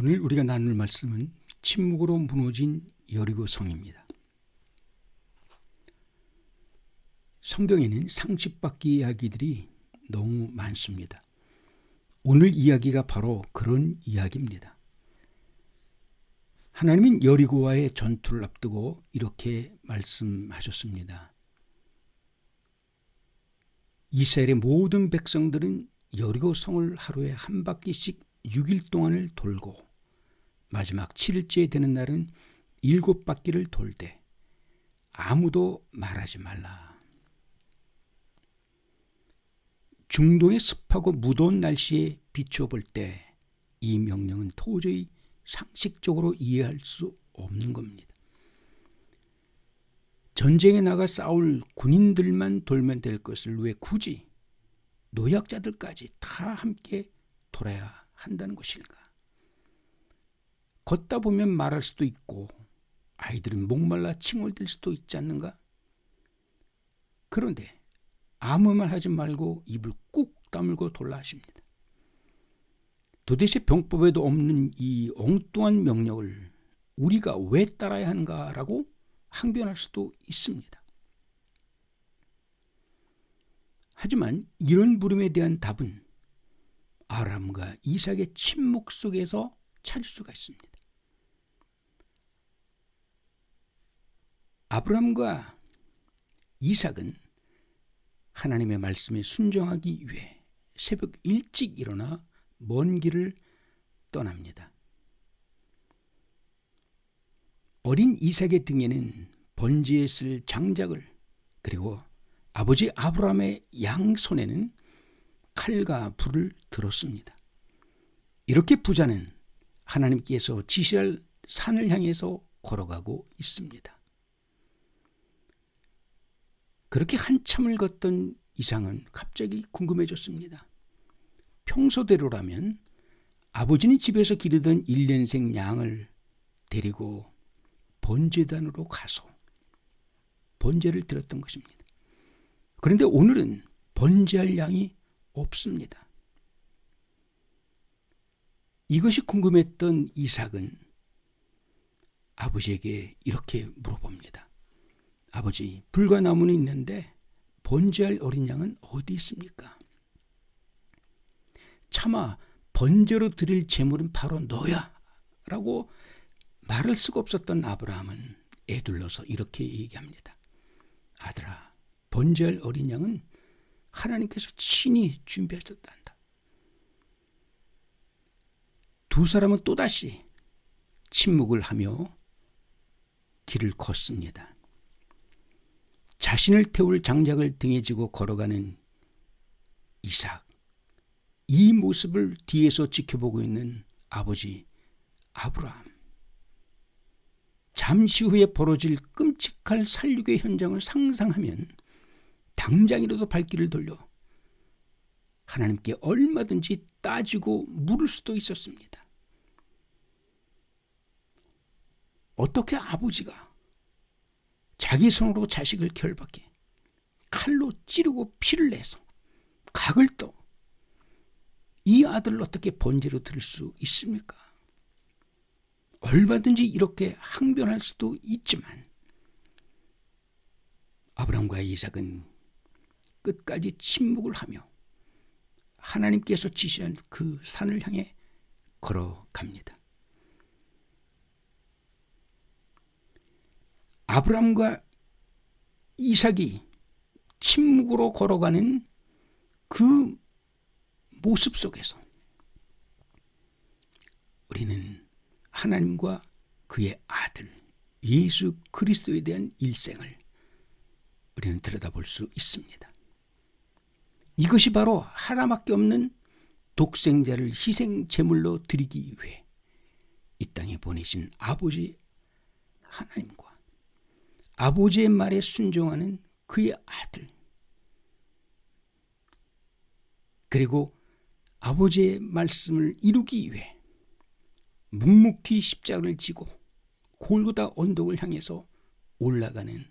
오늘 우리가 나눌 말씀은 침묵으로 무너진 여리고 성입니다. 성경에는 상식받기 이야기들이 너무 많습니다. 오늘 이야기가 바로 그런 이야기입니다. 하나님은 여리고와의 전투를 앞두고 이렇게 말씀하셨습니다. 이스라엘의 모든 백성들은 여리고 성을 하루에 한 바퀴씩 6일 동안을 돌고 마지막 7일째 되는 날은 7바퀴를 돌되 아무도 말하지 말라. 중동의 습하고 무더운 날씨에 비추어 볼 때 이 명령은 도저히 상식적으로 이해할 수 없는 겁니다. 전쟁에 나가 싸울 군인들만 돌면 될 것을 왜 굳이 노약자들까지 다 함께 돌아야 한다는 것일까? 걷다 보면 말할 수도 있고 아이들은 목말라 칭얼댈 수도 있지 않는가? 그런데 아무 말 하지 말고 입을 꾹 다물고 돌라 하십니다. 도대체 병법에도 없는 이 엉뚱한 명령을 우리가 왜 따라야 하는가라고 항변할 수도 있습니다. 하지만 이런 물음에 대한 답은 아브라함과 이삭의 침묵 속에서 찾을 수가 있습니다. 아브라함과 이삭은 하나님의 말씀에 순종하기 위해 새벽 일찍 일어나 먼 길을 떠납니다. 어린 이삭의 등에는 번제에 쓸 장작을, 그리고 아버지 아브라함의 양손에는 칼과 불을 들었습니다. 이렇게 부자는 하나님께서 지시할 산을 향해서 걸어가고 있습니다. 그렇게 한참을 걷던 이삭은 갑자기 궁금해졌습니다. 평소대로라면 아버지는 집에서 기르던 1년생 양을 데리고 번제단으로 가서 번제를 드렸던 것입니다. 그런데 오늘은 번제할 양이 없습니다. 이것이 궁금했던 이삭은 아버지에게 이렇게 물어봅니다. 아버지, 불과 나무는 있는데 번제할 어린 양은 어디 있습니까? 차마 번제로 드릴 제물은 바로 너야 라고 말할 수가 없었던 아브라함은 애둘러서 이렇게 얘기합니다. 아들아, 번제할 어린 양은 하나님께서 친히 준비하셨단다. 두 사람은 또다시 침묵을 하며 길을 걷습니다. 자신을 태울 장작을 등에 지고 걸어가는 이삭, 이 모습을 뒤에서 지켜보고 있는 아버지 아브라함. 잠시 후에 벌어질 끔찍할 살육의 현장을 상상하면 당장이라도 발길을 돌려 하나님께 얼마든지 따지고 물을 수도 있었습니다. 어떻게 아버지가 자기 손으로 자식을 결박해 칼로 찌르고 피를 내서 각을 떠 이 아들을 어떻게 번제로 드릴 수 있습니까? 얼마든지 이렇게 항변할 수도 있지만 아브라함과 이삭은 끝까지 침묵을 하며 하나님께서 지시한 그 산을 향해 걸어갑니다. 아브라함과 이삭이 침묵으로 걸어가는 그 모습 속에서 우리는 하나님과 그의 아들 예수 그리스도에 대한 일생을 우리는 들여다볼 수 있습니다. 이것이 바로 하나밖에 없는 독생자를 희생 제물로 드리기 위해 이 땅에 보내신 아버지 하나님과 아버지의 말에 순종하는 그의 아들, 그리고 아버지의 말씀을 이루기 위해 묵묵히 십자가를 지고 골고다 언덕을 향해서 올라가는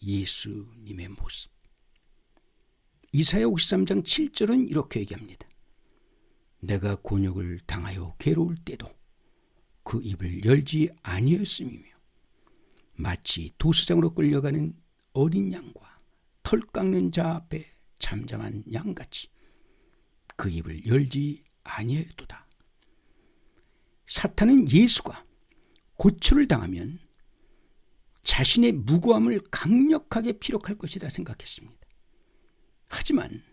예수님의 모습. 이사야 53장 7절은 이렇게 얘기합니다. 내가 곤욕을 당하여 괴로울 때도 그 입을 열지 아니하였음이며 마치 도수장으로 끌려가는 어린 양과 털 깎는 자 앞에 잠잠한 양같이 그 입을 열지 아니하였도다. 사탄은 예수가 고초를 당하면 자신의 무고함을 강력하게 피력할 것이다 생각했습니다. 하지만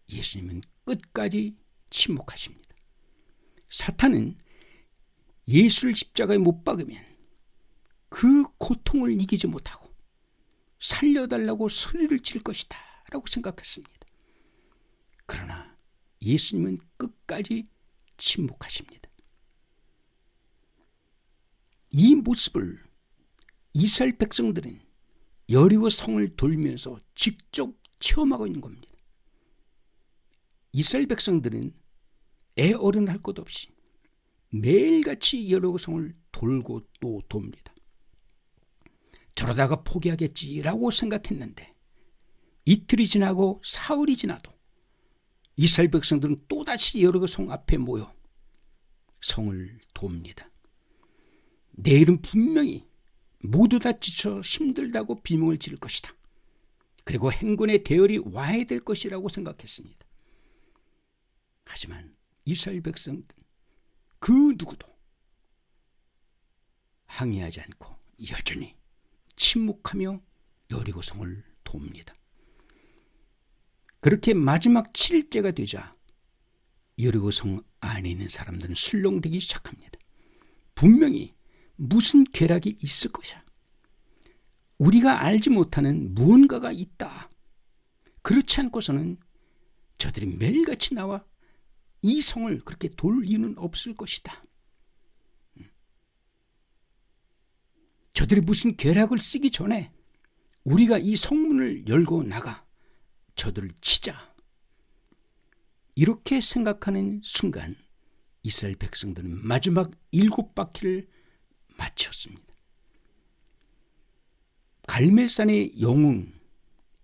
예수님은 끝까지 침묵하십니다. 사탄은 예수를 십자가에 못 박으면 그 고통을 이기지 못하고 살려달라고 소리를 칠 것이다 라고 생각했습니다. 그러나 예수님은 끝까지 침묵하십니다. 이 모습을 이스라엘 백성들은 여리고 성을 돌면서 직접 체험하고 있는 겁니다. 이스라엘 백성들은 애 어른 할 것 없이 매일같이 여리고 성을 돌고 또 돕니다. 저러다가 포기하겠지라고 생각했는데 이틀이 지나고 사흘이 지나도 이스라엘 백성들은 또다시 여리고 성 앞에 모여 성을 돕니다. 내일은 분명히 모두 다 지쳐 힘들다고 비명을 지를 것이다. 그리고 행군의 대열이 와야 될 것이라고 생각했습니다. 하지만 이스라엘 백성들 그 누구도 항의하지 않고 여전히 침묵하며 여리고 성을 돕니다. 그렇게 마지막 7일째가 되자 여리고 성 안에 있는 사람들은 술렁대기 시작합니다. 분명히 무슨 괴락이 있을 것이야. 우리가 알지 못하는 무언가가 있다. 그렇지 않고서는 저들이 매일같이 나와 이 성을 그렇게 돌 이유는 없을 것이다. 저들이 무슨 괴락을 쓰기 전에 우리가 이 성문을 열고 나가 저들을 치자. 이렇게 생각하는 순간 이스라엘 백성들은 마지막 7바퀴를 마쳤습니다. 갈멜산의 영웅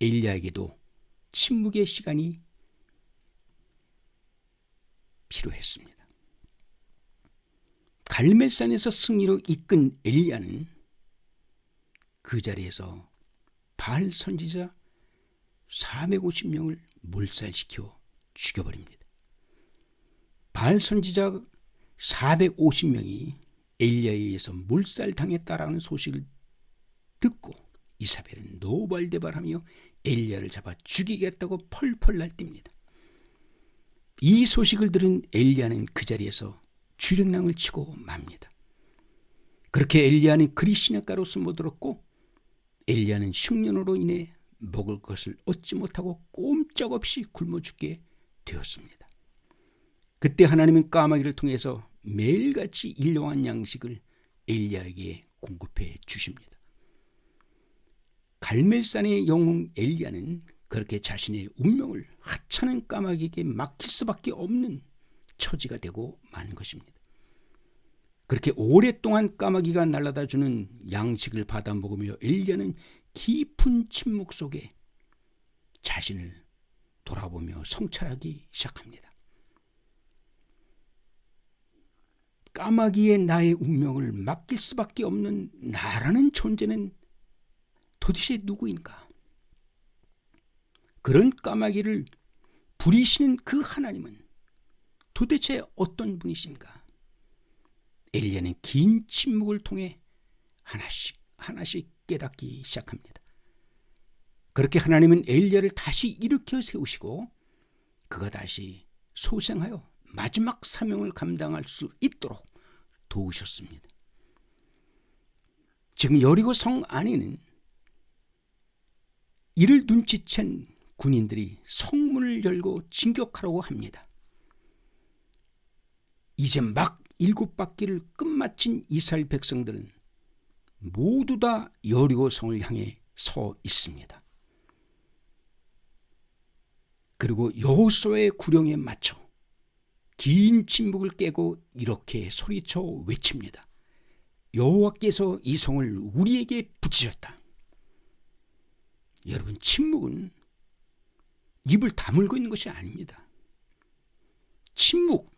엘리야에게도 침묵의 시간이 필요했습니다. 갈멜산에서 승리로 이끈 엘리야는 그 자리에서 바알 선지자 450명을 몰살시켜 죽여버립니다. 바알 선지자 450명이 엘리야에 의해서 몰살당했다라는 소식을 듣고 이사벨은 노발대발하며 엘리야를 잡아 죽이겠다고 펄펄 날뜁니다. 이 소식을 들은 엘리야는 그 자리에서 주력랑을 치고 맙니다. 그렇게 엘리야는 그리 시냇가로 숨어들었고 엘리야는 흉년으로 인해 먹을 것을 얻지 못하고 꼼짝없이 굶어 죽게 되었습니다. 그때 하나님은 까마귀를 통해서 매일같이 일용할 양식을 엘리야에게 공급해 주십니다. 갈멜산의 영웅 엘리야는 그렇게 자신의 운명을 하찮은 까마귀에게 맡길 수밖에 없는 처지가 되고 만 것입니다. 그렇게 오랫동안 까마귀가 날아다 주는 양식을 받아 먹으며 엘리야는 깊은 침묵 속에 자신을 돌아보며 성찰하기 시작합니다. 까마귀의 나의 운명을 맡길 수밖에 없는 나라는 존재는 도대체 누구인가? 그런 까마귀를 부리시는 그 하나님은 도대체 어떤 분이신가? 엘리야는 긴 침묵을 통해 하나씩 깨닫기 시작합니다. 그렇게 하나님은 엘리야를 다시 일으켜 세우시고 그가 다시 소생하여 마지막 사명을 감당할 수 있도록 도우셨습니다. 지금 여리고 성 안에는 이를 눈치챈 군인들이 성문을 열고 진격하려고 합니다. 이제 막 7바퀴를 끝마친 이스라엘 백성들은 모두 다 여리고 성을 향해 서 있습니다. 그리고 여호수아의 구령에 맞춰 긴 침묵을 깨고 이렇게 소리쳐 외칩니다. 여호와께서 이 성을 우리에게 붙이셨다. 여러분, 침묵은 입을 다물고 있는 것이 아닙니다. 침묵,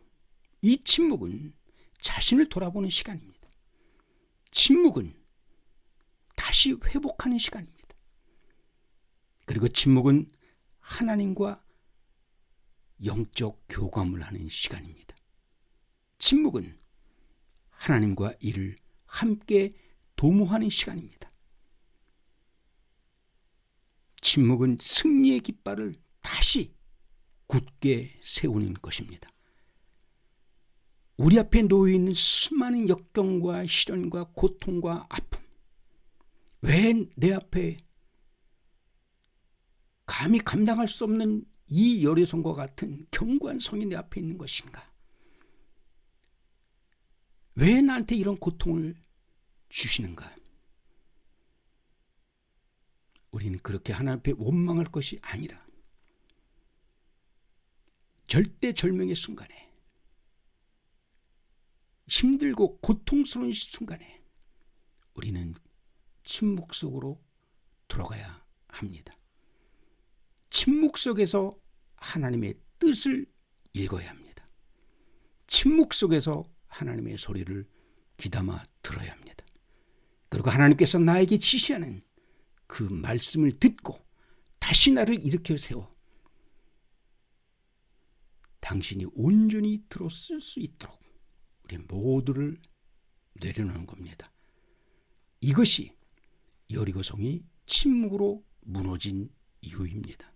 이 침묵은 자신을 돌아보는 시간입니다. 침묵은 다시 회복하는 시간입니다. 그리고 침묵은 하나님과 영적 교감을 하는 시간입니다. 침묵은 하나님과 이를 함께 도모하는 시간입니다. 침묵은 승리의 깃발을 다시 굳게 세우는 것입니다. 우리 앞에 놓여 있는 수많은 역경과 시련과 고통과 아픔, 왜 내 앞에 감히 감당할 수 없는 이 여리송과 같은 견고한 성이 내 앞에 있는 것인가? 왜 나한테 이런 고통을 주시는가? 우리는 그렇게 하나님 앞에 원망할 것이 아니라 절대절명의 순간에, 힘들고 고통스러운 순간에 우리는 침묵 속으로 들어가야 합니다. 침묵 속에서 하나님의 뜻을 읽어야 합니다. 침묵 속에서 하나님의 소리를 귀담아 들어야 합니다. 그리고 하나님께서 나에게 지시하는 그 말씀을 듣고 다시 나를 일으켜 세워 당신이 온전히 들어쓸 수 있도록 우리 모두를 내려놓는 겁니다. 이것이 여리고성이 침묵으로 무너진 이유입니다.